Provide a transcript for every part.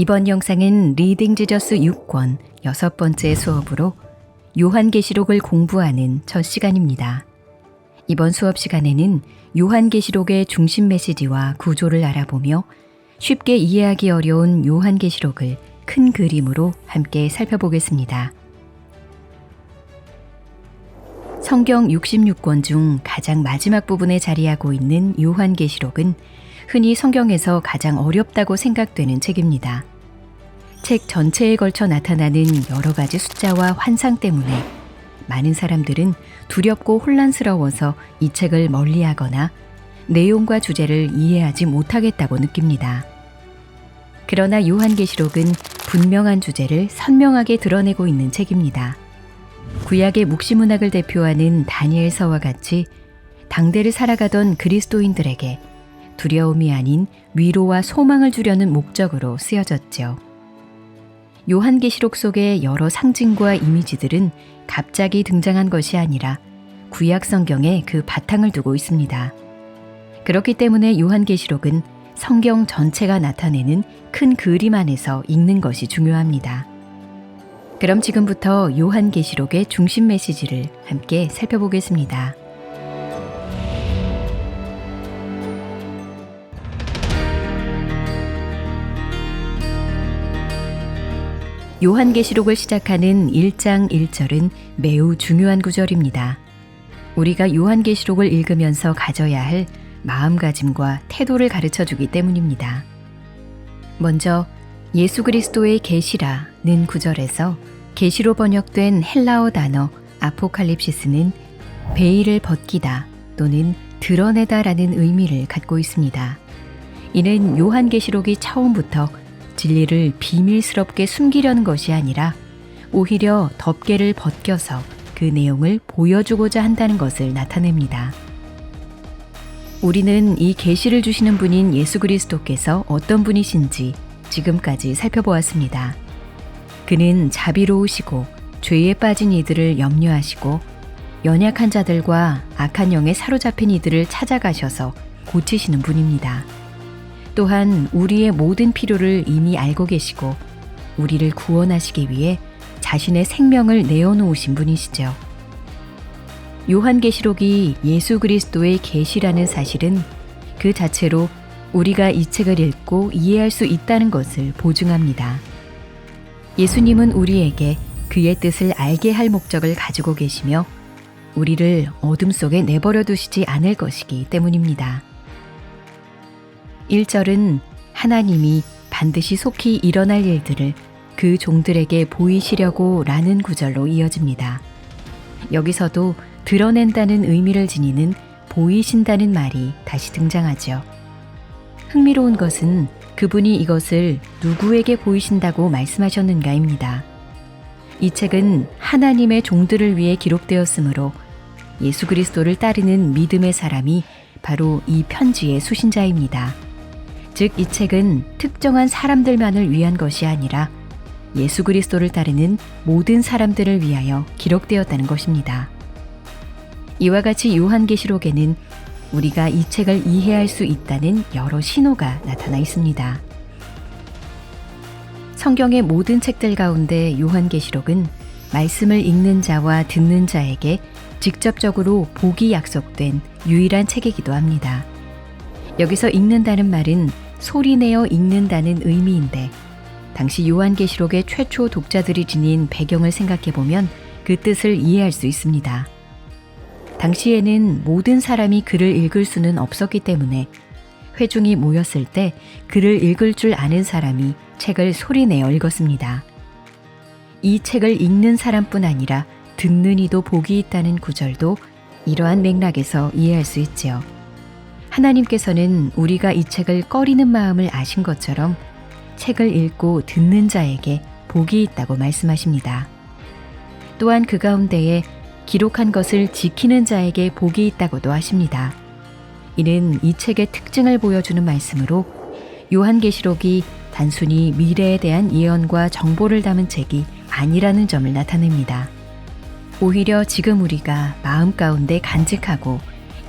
이번 영상은 리딩 지저스 6권 6번째 수업으로 요한계시록을 공부하는 첫 시간입니다. 이번 수업 시간에는 요한계시록의 중심 메시지와 구조를 알아보며 쉽게 이해하기 어려운 요한계시록을 큰 그림으로 함께 살펴보겠습니다. 성경 66권 중 가장 마지막 부분에 자리하고 있는 요한계시록은 흔히 성경에서 가장 어렵다고 생각되는 책입니다. 책 전체에 걸쳐 나타나는 여러 가지 숫자와 환상 때문에 많은 사람들은 두렵고 혼란스러워서 이 책을 멀리하거나 내용과 주제를 이해하지 못하겠다고 느낍니다. 그러나 요한계시록은 분명한 주제를 선명하게 드러내고 있는 책입니다. 구약의 묵시문학을 대표하는 다니엘서와 같이 당대를 살아가던 그리스도인들에게 두려움이 아닌 위로와 소망을 주려는 목적으로 쓰여졌죠. 요한계시록 속의 여러 상징과 이미지들은 갑자기 등장한 것이 아니라 구약 성경에 그 바탕을 두고 있습니다. 그렇기 때문에 요한계시록은 성경 전체가 나타내는 큰 그림 안에서 읽는 것이 중요합니다. 그럼 지금부터 요한계시록의 중심 메시지를 함께 살펴보겠습니다. 요한계시록을 시작하는 1장 1절은 매우 중요한 구절입니다. 우리가 요한계시록을 읽으면서 가져야 할 마음가짐과 태도를 가르쳐주기 때문입니다. 먼저 예수 그리스도의 계시라는 구절에서 계시로 번역된 헬라어 단어 아포칼립시스는 베일을 벗기다 또는 드러내다라는 의미를 갖고 있습니다. 이는 요한계시록이 처음부터 진리를 비밀스럽게 숨기려는 것이 아니라 오히려 덮개를 벗겨서 그 내용을 보여주고자 한다는 것을 나타냅니다. 우리는 이 계시를 주시는 분인 예수 그리스도께서 어떤 분이신지 지금까지 살펴보았습니다. 그는 자비로우시고 죄에 빠진 이들을 염려하시고 연약한 자들과 악한 영에 사로잡힌 이들을 찾아가셔서 고치시는 분입니다. 또한 우리의 모든 필요를 이미 알고 계시고 우리를 구원하시기 위해 자신의 생명을 내어놓으신 분이시죠. 요한계시록이 예수 그리스도의 계시라는 사실은 그 자체로 우리가 이 책을 읽고 이해할 수 있다는 것을 보증합니다. 예수님은 우리에게 그의 뜻을 알게 할 목적을 가지고 계시며 우리를 어둠 속에 내버려 두시지 않을 것이기 때문입니다. 1절은 하나님이 반드시 속히 일어날 일들을 그 종들에게 보이시려고 라는 구절로 이어집니다. 여기서도 드러낸다는 의미를 지니는 보이신다는 말이 다시 등장하죠. 흥미로운 것은 그분이 이것을 누구에게 보이신다고 말씀하셨는가입니다. 이 책은 하나님의 종들을 위해 기록되었으므로 예수 그리스도를 따르는 믿음의 사람이 바로 이 편지의 수신자입니다. 즉, 이 책은 특정한 사람들만을 위한 것이 아니라 예수 그리스도를 따르는 모든 사람들을 위하여 기록되었다는 것입니다. 이와 같이 요한계시록에는 우리가 이 책을 이해할 수 있다는 여러 신호가 나타나 있습니다. 성경의 모든 책들 가운데 요한계시록은 말씀을 읽는 자와 듣는 자에게 직접적으로 복이 약속된 유일한 책이기도 합니다. 여기서 읽는다는 말은 소리내어 읽는다는 의미인데 당시 요한계시록의 최초 독자들이 지닌 배경을 생각해보면 그 뜻을 이해할 수 있습니다. 당시에는 모든 사람이 글을 읽을 수는 없었기 때문에 회중이 모였을 때 글을 읽을 줄 아는 사람이 책을 소리내어 읽었습니다. 이 책을 읽는 사람뿐 아니라 듣는 이도 복이 있다는 구절도 이러한 맥락에서 이해할 수 있지요. 하나님께서는 우리가 이 책을 꺼리는 마음을 아신 것처럼 책을 읽고 듣는 자에게 복이 있다고 말씀하십니다. 또한 그 가운데에 기록한 것을 지키는 자에게 복이 있다고도 하십니다. 이는 이 책의 특징을 보여주는 말씀으로 요한계시록이 단순히 미래에 대한 예언과 정보를 담은 책이 아니라는 점을 나타냅니다. 오히려 지금 우리가 마음 가운데 간직하고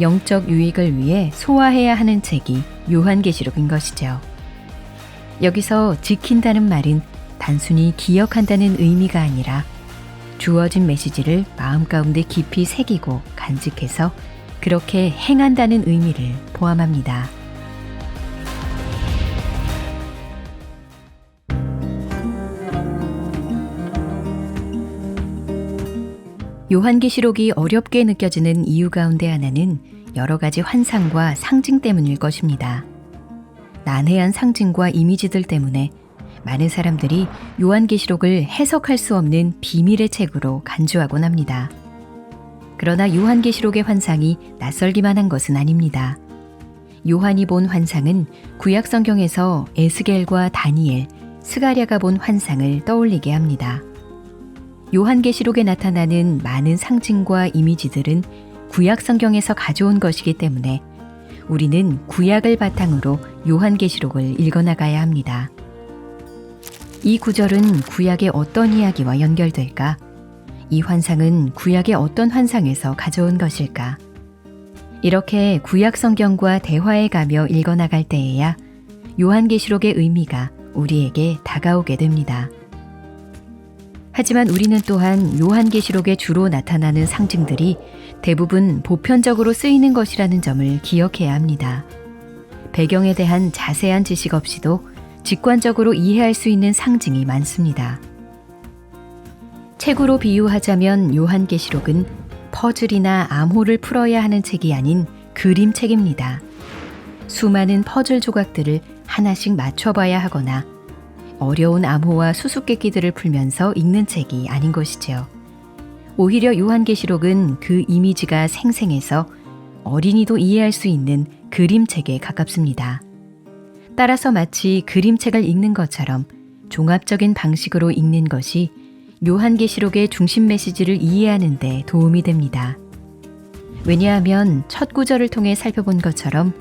영적 유익을 위해 소화해야 하는 책이 요한계시록인 것이죠. 여기서 지킨다는 말은 단순히 기억한다는 의미가 아니라 주어진 메시지를 마음 가운데 깊이 새기고 간직해서 그렇게 행한다는 의미를 포함합니다. 요한계시록이 어렵게 느껴지는 이유 가운데 하나는 여러 가지 환상과 상징 때문일 것입니다. 난해한 상징과 이미지들 때문에 많은 사람들이 요한계시록을 해석할 수 없는 비밀의 책으로 간주하곤 합니다. 그러나 요한계시록의 환상이 낯설기만 한 것은 아닙니다. 요한이 본 환상은 구약 성경에서 에스겔과 다니엘, 스가랴가 본 환상을 떠올리게 합니다. 요한계시록에 나타나는 많은 상징과 이미지들은 구약 성경에서 가져온 것이기 때문에 우리는 구약을 바탕으로 요한계시록을 읽어나가야 합니다. 이 구절은 구약의 어떤 이야기와 연결될까? 이 환상은 구약의 어떤 환상에서 가져온 것일까? 이렇게 구약 성경과 대화해 가며 읽어나갈 때에야 요한계시록의 의미가 우리에게 다가오게 됩니다. 하지만 우리는 또한 요한계시록에 주로 나타나는 상징들이 대부분 보편적으로 쓰이는 것이라는 점을 기억해야 합니다. 배경에 대한 자세한 지식 없이도 직관적으로 이해할 수 있는 상징이 많습니다. 책으로 비유하자면 요한계시록은 퍼즐이나 암호를 풀어야 하는 책이 아닌 그림책입니다. 수많은 퍼즐 조각들을 하나씩 맞춰봐야 하거나 어려운 암호와 수수께끼들을 풀면서 읽는 책이 아닌 것이죠. 오히려 요한계시록은 그 이미지가 생생해서 어린이도 이해할 수 있는 그림책에 가깝습니다. 따라서 마치 그림책을 읽는 것처럼 종합적인 방식으로 읽는 것이 요한계시록의 중심 메시지를 이해하는 데 도움이 됩니다. 왜냐하면 첫 구절을 통해 살펴본 것처럼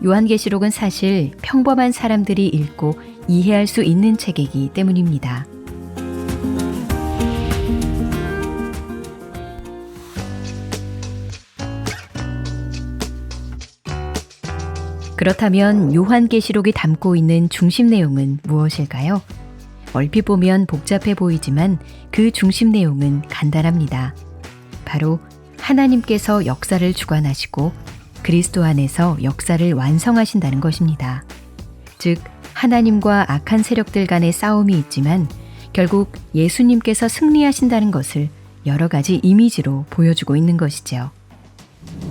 요한계시록은 사실 평범한 사람들이 읽고 이해할 수 있는 책이기 때문입니다. 그렇다면 요한계시록이 담고 있는 중심 내용은 무엇일까요? 얼핏 보면 복잡해 보이지만 그 중심 내용은 간단합니다. 바로 하나님께서 역사를 주관하시고 그리스도 안에서 역사를 완성하신다는 것입니다. 즉, 하나님과 악한 세력들 간의 싸움이 있지만 결국 예수님께서 승리하신다는 것을 여러 가지 이미지로 보여주고 있는 것이죠.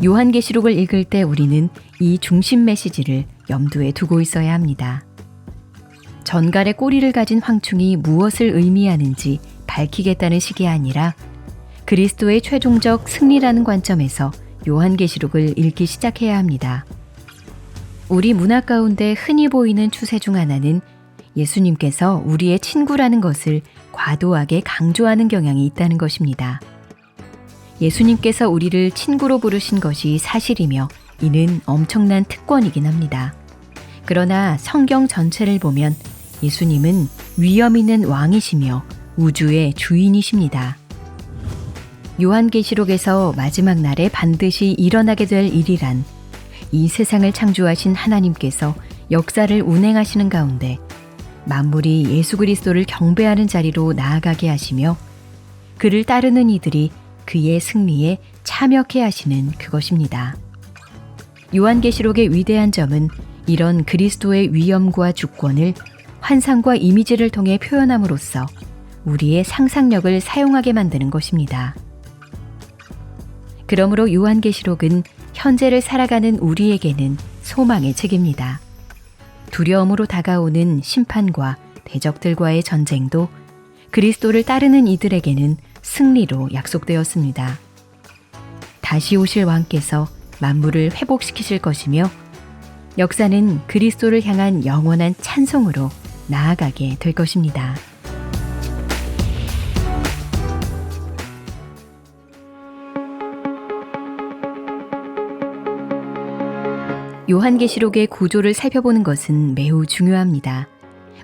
요한계시록을 읽을 때 우리는 이 중심 메시지를 염두에 두고 있어야 합니다. 전갈의 꼬리를 가진 황충이 무엇을 의미하는지 밝히겠다는 식이 아니라 그리스도의 최종적 승리라는 관점에서 요한계시록을 읽기 시작해야 합니다. 우리 문화 가운데 흔히 보이는 추세 중 하나는 예수님께서 우리의 친구라는 것을 과도하게 강조하는 경향이 있다는 것입니다. 예수님께서 우리를 친구로 부르신 것이 사실이며 이는 엄청난 특권이긴 합니다. 그러나 성경 전체를 보면 예수님은 위엄 있는 왕이시며 우주의 주인이십니다. 요한계시록에서 마지막 날에 반드시 일어나게 될 일이란 이 세상을 창조하신 하나님께서 역사를 운행하시는 가운데 만물이 예수 그리스도를 경배하는 자리로 나아가게 하시며 그를 따르는 이들이 그의 승리에 참여케 하시는 그것입니다. 요한계시록의 위대한 점은 이런 그리스도의 위엄과 주권을 환상과 이미지를 통해 표현함으로써 우리의 상상력을 사용하게 만드는 것입니다. 그러므로 요한계시록은 현재를 살아가는 우리에게는 소망의 책입니다. 두려움으로 다가오는 심판과 대적들과의 전쟁도 그리스도를 따르는 이들에게는 승리로 약속되었습니다. 다시 오실 왕께서 만물을 회복시키실 것이며 역사는 그리스도를 향한 영원한 찬송으로 나아가게 될 것입니다. 요한계시록의 구조를 살펴보는 것은 매우 중요합니다.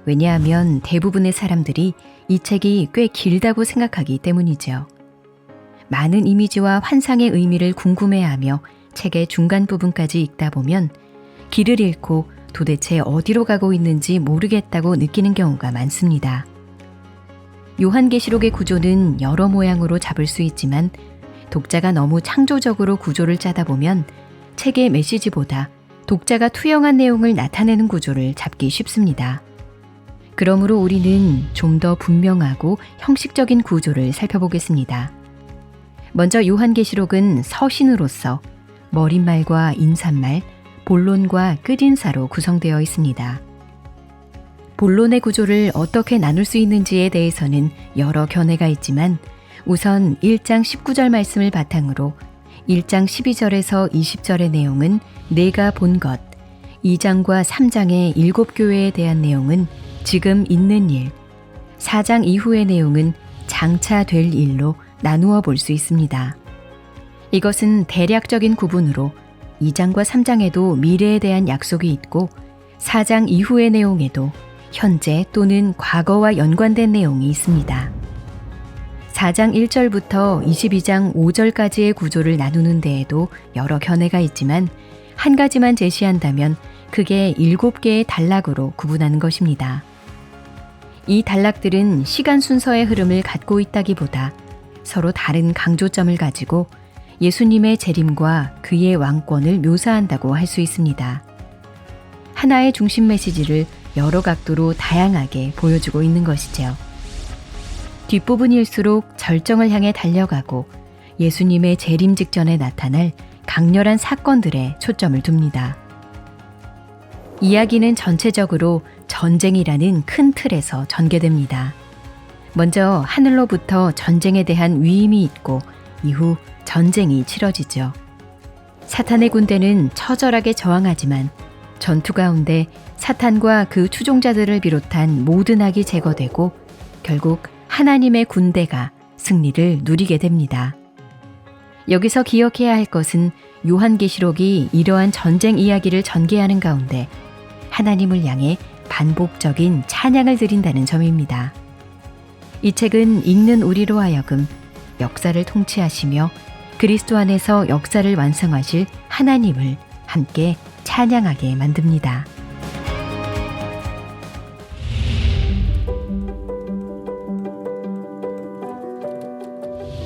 왜냐하면 대부분의 사람들이 이 책이 꽤 길다고 생각하기 때문이죠. 많은 이미지와 환상의 의미를 궁금해하며 책의 중간 부분까지 읽다 보면 길을 잃고 도대체 어디로 가고 있는지 모르겠다고 느끼는 경우가 많습니다. 요한계시록의 구조는 여러 모양으로 잡을 수 있지만 독자가 너무 창조적으로 구조를 짜다 보면 책의 메시지보다 독자가 투영한 내용을 나타내는 구조를 잡기 쉽습니다. 그러므로 우리는 좀 더 분명하고 형식적인 구조를 살펴보겠습니다. 먼저 요한계시록은 서신으로서 머릿말과 인사말, 본론과 끝인사로 구성되어 있습니다. 본론의 구조를 어떻게 나눌 수 있는지에 대해서는 여러 견해가 있지만 우선 1장 19절 말씀을 바탕으로 1장 12절에서 20절의 내용은 내가 본 것, 2장과 3장의 7교회에 대한 내용은 지금 있는 일, 4장 이후의 내용은 장차 될 일로 나누어 볼 수 있습니다. 이것은 대략적인 구분으로 2장과 3장에도 미래에 대한 약속이 있고 4장 이후의 내용에도 현재 또는 과거와 연관된 내용이 있습니다. 4장 1절부터 22장 5절까지의 구조를 나누는 데에도 여러 견해가 있지만 한 가지만 제시한다면 그게 7개의 단락으로 구분하는 것입니다. 이 단락들은 시간 순서의 흐름을 갖고 있다기보다 서로 다른 강조점을 가지고 예수님의 재림과 그의 왕권을 묘사한다고 할 수 있습니다. 하나의 중심 메시지를 여러 각도로 다양하게 보여주고 있는 것이죠. 뒷부분일수록 절정을 향해 달려가고 예수님의 재림 직전에 나타날 강렬한 사건들에 초점을 둡니다. 이야기는 전체적으로 전쟁이라는 큰 틀에서 전개됩니다. 먼저 하늘로부터 전쟁에 대한 위임이 있고 이후 전쟁이 치러지죠. 사탄의 군대는 처절하게 저항하지만 전투 가운데 사탄과 그 추종자들을 비롯한 모든 악이 제거되고 결국 하나님의 군대가 승리를 누리게 됩니다. 여기서 기억해야 할 것은 요한계시록이 이러한 전쟁 이야기를 전개하는 가운데 하나님을 향해 반복적인 찬양을 드린다는 점입니다. 이 책은 읽는 우리로 하여금 역사를 통치하시며 그리스도 안에서 역사를 완성하실 하나님을 함께 찬양하게 만듭니다.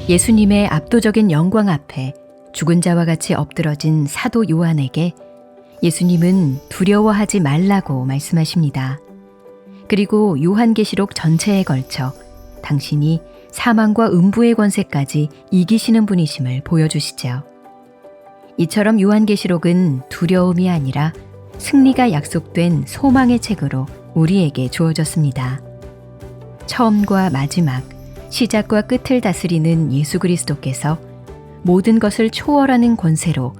예수님의 압도적인 영광 앞에 죽은 자와 같이 엎드러진 사도 요한에게 예수님은 두려워하지 말라고 말씀하십니다. 그리고 요한계시록 전체에 걸쳐 당신이 사망과 음부의 권세까지 이기시는 분이심을 보여주시죠. 이처럼 요한계시록은 두려움이 아니라 승리가 약속된 소망의 책으로 우리에게 주어졌습니다. 처음과 마지막, 시작과 끝을 다스리는 예수 그리스도께서 모든 것을 초월하는 권세로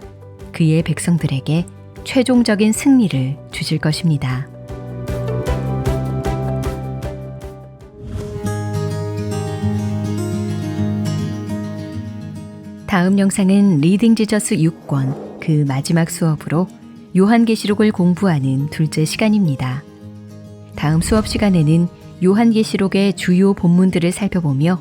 그의 백성들에게 최종적인 승리를 주실 것입니다. 다음 영상은 리딩 지저스 6권 그 마지막 수업으로 요한계시록을 공부하는 둘째 시간입니다. 다음 수업 시간에는 요한계시록의 주요 본문들을 살펴보며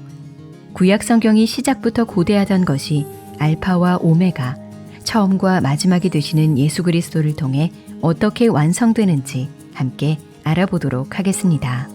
구약 성경이 시작부터 고대하던 것이 알파와 오메가, 처음과 마지막이 되시는 예수 그리스도를 통해 어떻게 완성되는지 함께 알아보도록 하겠습니다.